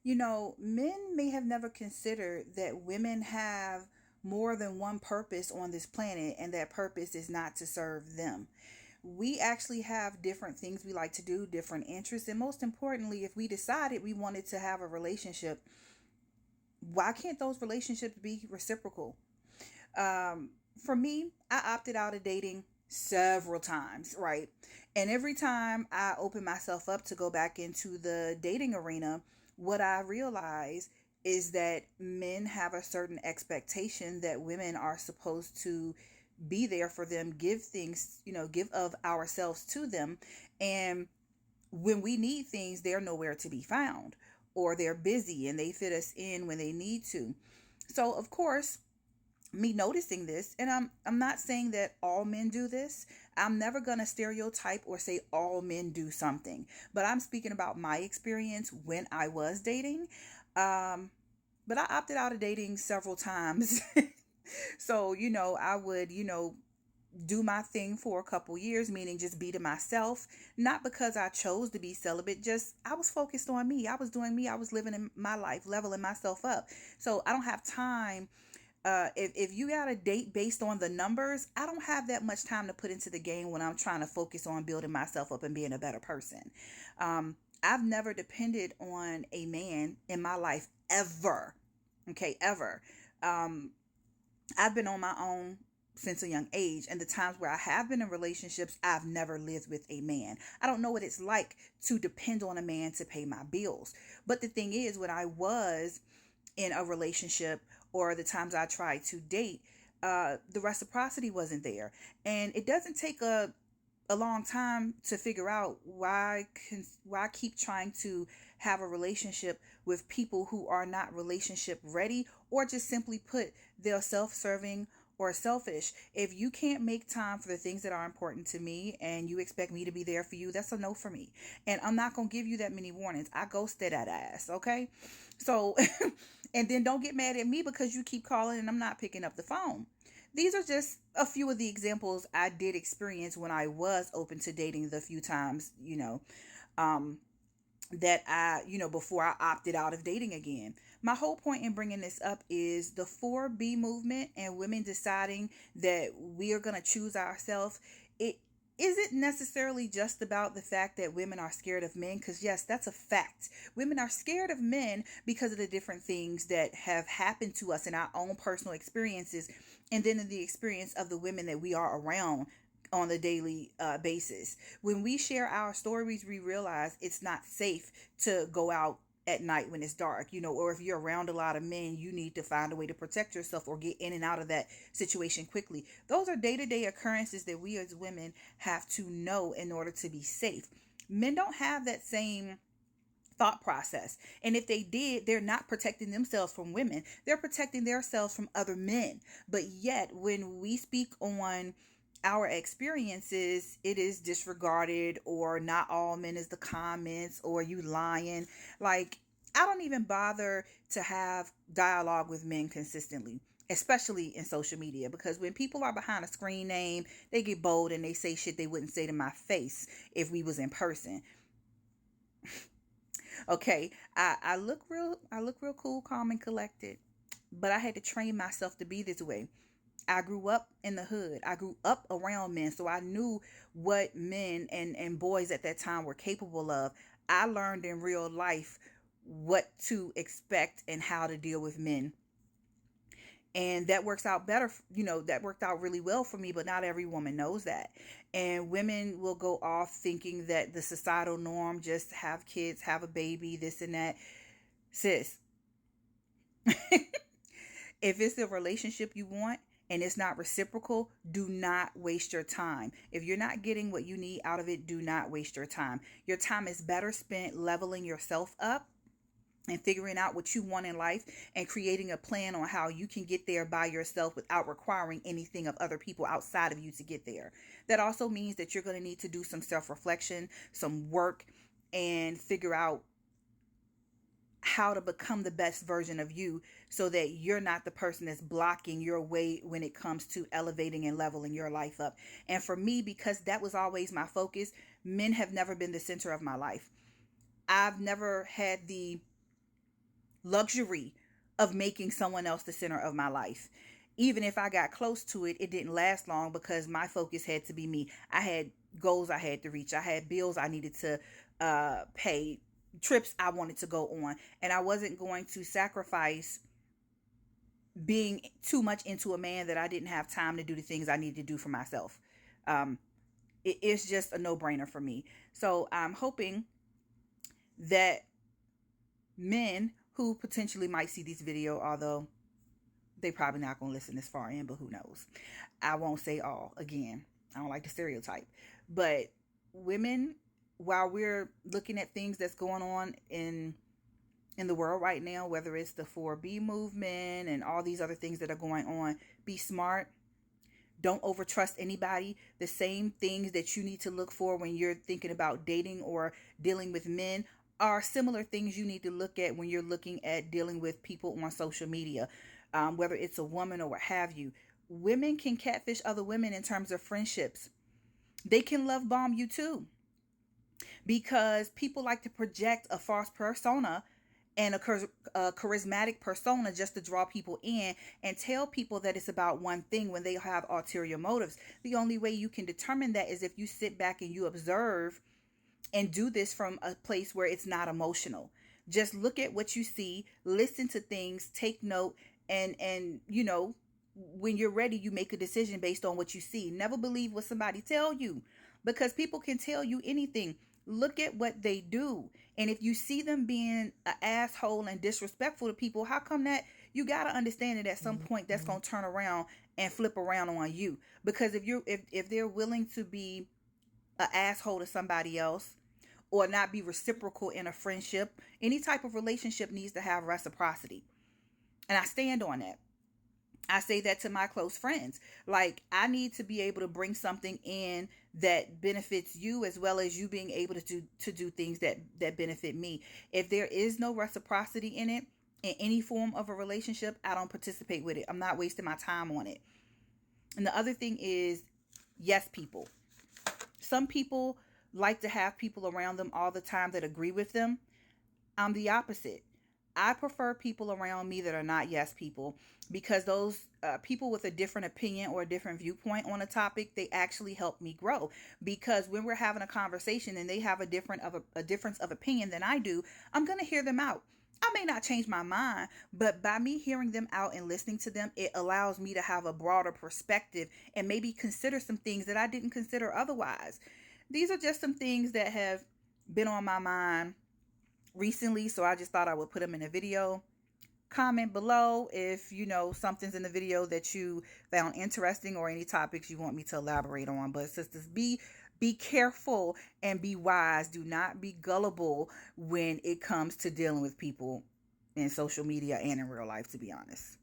Men may have never considered that women have more than one purpose on this planet, and that purpose is not to serve them. We actually have different things we like to do, different interests, and most importantly, if we decided we wanted to have a relationship, why can't those relationships be reciprocal? For me, I opted out of dating several times, right? And every time I open myself up to go back into the dating arena, what I realize is that men have a certain expectation that women are supposed to be there for them, give things, give of ourselves to them. And when we need things, they're nowhere to be found, or they're busy and they fit us in when they need to. So, of course, me noticing this, and I'm not saying that all men do this. I'm never going to stereotype or say all men do something, but I'm speaking about my experience when I was dating. But I opted out of dating several times. So, I would, do my thing for a couple years, meaning just be to myself, not because I chose to be celibate, just I was focused on me. I was doing me. I was living in my life, leveling myself up. So I don't have time. If you got a date based on the numbers, I don't have that much time to put into the game when I'm trying to focus on building myself up and being a better person. I've never depended on a man in my life ever. Okay, ever. I've been on my own since a young age, and the times where I have been in relationships, I've never lived with a man. I don't know what it's like to depend on a man to pay my bills. But the thing is, when I was in a relationship, or the times I tried to date, the reciprocity wasn't there. And it doesn't take a long time to figure out why I keep trying to have a relationship with people who are not relationship ready, or just simply put, they're self-serving or selfish. If you can't make time for the things that are important to me and you expect me to be there for you, that's a no for me. And I'm not going to give you that many warnings. I ghosted that ass, okay? So and then don't get mad at me because you keep calling and I'm not picking up the phone. These are just a few of the examples I did experience when I was open to dating the few times, um, that before I opted out of dating again. My whole point in bringing this up is the 4B movement and women deciding that we are going to choose ourselves. It isn't necessarily just about the fact that women are scared of men, because yes, that's a fact. Women are scared of men because of the different things that have happened to us in our own personal experiences, and then in the experience of the women that we are around on the daily basis. When we share our stories, we realize it's not safe to go out at night when it's dark, or if you're around a lot of men, you need to find a way to protect yourself or get in and out of that situation quickly. Those are day-to-day occurrences that we as women have to know in order to be safe. Men don't have that same thought process. And if they did, they're not protecting themselves from women. They're protecting themselves from other men. But yet, when we speak on our experiences, it is disregarded, or not all men is the comments, or you lying. Like, I don't even bother to have dialogue with men consistently, especially in social media, because when people are behind a screen name, they get bold and they say shit they wouldn't say to my face if we was in person. Okay, I look real cool, calm, and collected, but I had to train myself to be this way. I grew up in the hood. I grew up around men, so I knew what men and boys at that time were capable of. I learned in real life what to expect and how to deal with men. And that works out better, that worked out really well for me, but not every woman knows that. And women will go off thinking that the societal norm, just have kids, have a baby, this and that. Sis, if it's the relationship you want and it's not reciprocal, do not waste your time. If you're not getting what you need out of it, do not waste your time. Your time is better spent leveling yourself up and figuring out what you want in life and creating a plan on how you can get there by yourself without requiring anything of other people outside of you to get there. That also means that you're going to need to do some self-reflection, some work, and figure out how to become the best version of you, so that you're not the person that's blocking your way when it comes to elevating and leveling your life up. And for me, because that was always my focus, men have never been the center of my life. I've never had the luxury of making someone else the center of my life. Even if I got close to it, it didn't last long because my focus had to be me. I had goals I had to reach. I had bills I needed to pay, trips I wanted to go on. And I wasn't going to sacrifice being too much into a man that I didn't have time to do the things I needed to do for myself. Um, it's just a no-brainer for me. So I'm hoping that men who potentially might see this video, although they probably not going to listen this far in, but who knows? I won't say all. Again, I don't like the stereotype. But women, while we're looking at things that's going on in the world right now, whether it's the 4B movement and all these other things that are going on, be smart. Don't overtrust anybody. The same things that you need to look for when you're thinking about dating or dealing with men are similar things you need to look at when you're looking at dealing with people on social media, whether it's a woman or what have you. Women can catfish other women in terms of friendships. They can love bomb you too, because people like to project a false persona and a charismatic persona just to draw people in and tell people that it's about one thing when they have ulterior motives. The only way you can determine that is if you sit back and you observe and do this from a place where it's not emotional. Just look at what you see, listen to things, take note, and you know, when you're ready, you make a decision based on what you see. Never believe what somebody tell you, because people can tell you anything. Look at what they do. And if you see them being an asshole and disrespectful to people, how come that you got to understand that at some point that's going to turn around and flip around on you? Because if they're willing to be an asshole to somebody else or not be reciprocal in a friendship, any type of relationship needs to have reciprocity. And I stand on that. I say that to my close friends. Like, I need to be able to bring something in that benefits you, as well as you being able to do things that benefit me. If there is no reciprocity in it, in any form of a relationship, I don't participate with it. I'm not wasting my time on it. And the other thing is, yes, people. Some people like to have people around them all the time that agree with them. I'm the opposite. I prefer people around me that are not yes people, because those people with a different opinion or a different viewpoint on a topic, they actually help me grow. Because when we're having a conversation and they have a difference of opinion than I do, I'm going to hear them out. I may not change my mind, but by me hearing them out and listening to them, it allows me to have a broader perspective and maybe consider some things that I didn't consider otherwise. These are just some things that have been on my mind recently, so I just thought I would put them in a video. Comment below if you know something's in the video that you found interesting or any topics you want me to elaborate on. But sisters, be careful and be wise. Do not be gullible when it comes to dealing with people in social media and in real life, to be honest.